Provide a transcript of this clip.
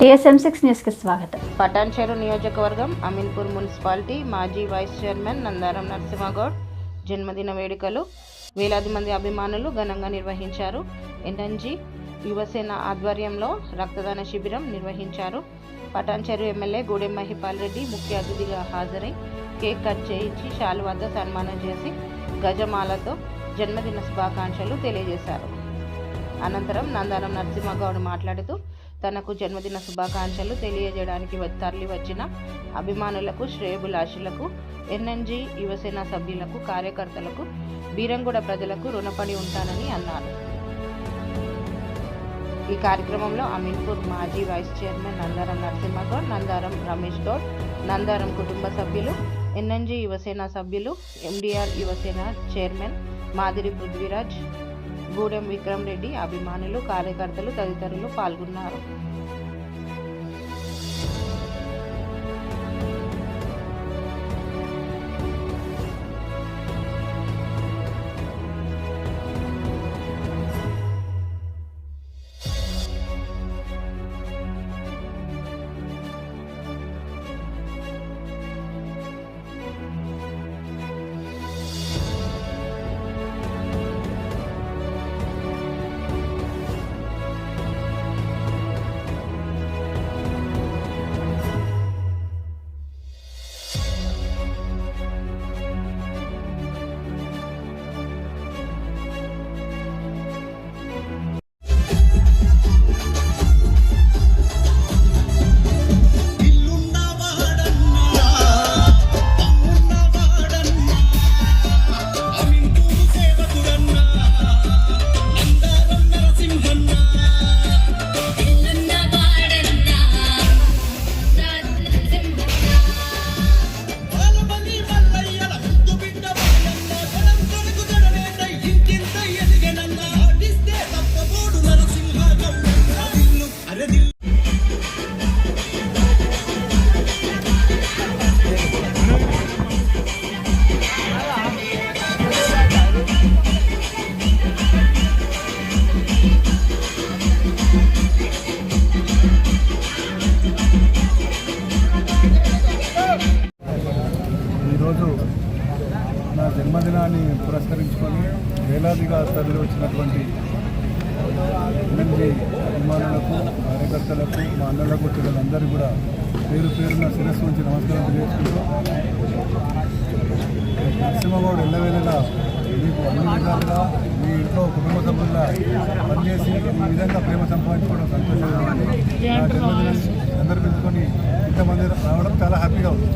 ASM6 న్యూస్కి స్వాగతం. పటాన్చెరు నియోజకవర్గం అమీన్పూర్ మున్సిపాలిటీ మాజీ వైస్ చైర్మన్ నందారం నరసింహగౌడ్ జన్మదిన వేడుకలు వేలాది మంది అభిమానులు ఘనంగా నిర్వహించారు. ఎన్ఎన్జీ యువసేన ఆధ్వర్యంలో రక్తదాన శిబిరం నిర్వహించారు. పటాన్చెరు ఎమ్మెల్యే గూడెం మహిపాల్ రెడ్డి ముఖ్య అతిథిగా హాజరై కేక్ కట్ చేయించి శాలువాతో సన్మానం చేసి గజమాలతో జన్మదిన శుభాకాంక్షలు తెలియజేశారు. అనంతరం నందారం నరసింహగౌడ్ మాట్లాడుతూ తనకు జన్మదిన శుభాకాంక్షలు తెలియజేయడానికి తరలి వచ్చిన అభిమానులకు, శ్రేయోభిలాషులకు, ఎన్ఎన్జీ యువసేన సభ్యులకు, కార్యకర్తలకు, బీరంగూడ ప్రజలకు రుణపడి ఉంటానని అన్నారు. ఈ కార్యక్రమంలో అమీన్పూర్ మాజీ వైస్ చైర్మన్ నందారం నరసింహగౌడ్, నందారం రమేష్ గౌడ్, నందారం కుటుంబ సభ్యులు, ఎన్ఎన్జీ యువసేన సభ్యులు, ఎండిఆర్ యువసేన చైర్మన్ మాదిరి పృథ్వీరాజ్, గూడెం విక్రమ్ రెడ్డి, అభిమానులు, కార్యకర్తలు తదితరులు పాల్గొన్నారు. ఈరోజు నా జన్మదినాన్ని పురస్కరించుకొని వేలాదిగా తరలి వచ్చినటువంటి ఎన్ఎన్జీ అభిమానులకు, కార్యకర్తలకు, మా అన్నలకు, పిల్లలందరూ కూడా పేరు పేరున శిరస్సు నుంచి నమస్కారం తెలియజేసుకుంటూ, నరసింహగౌడ్ ఎల్లవేళలా మీకు అన్ని విధాలుగా మీ ఇంట్లో కుటుంబ సభ్యుల్లా పనిచేసి ఈ విధంగా ప్రేమ సంపాదించుకోవడం సంతోషంగా ఉంది. నా జన్మదినాన్ని సందర్భించుకొని ఇంతమంది రావడం చాలా హ్యాపీగా ఉంది.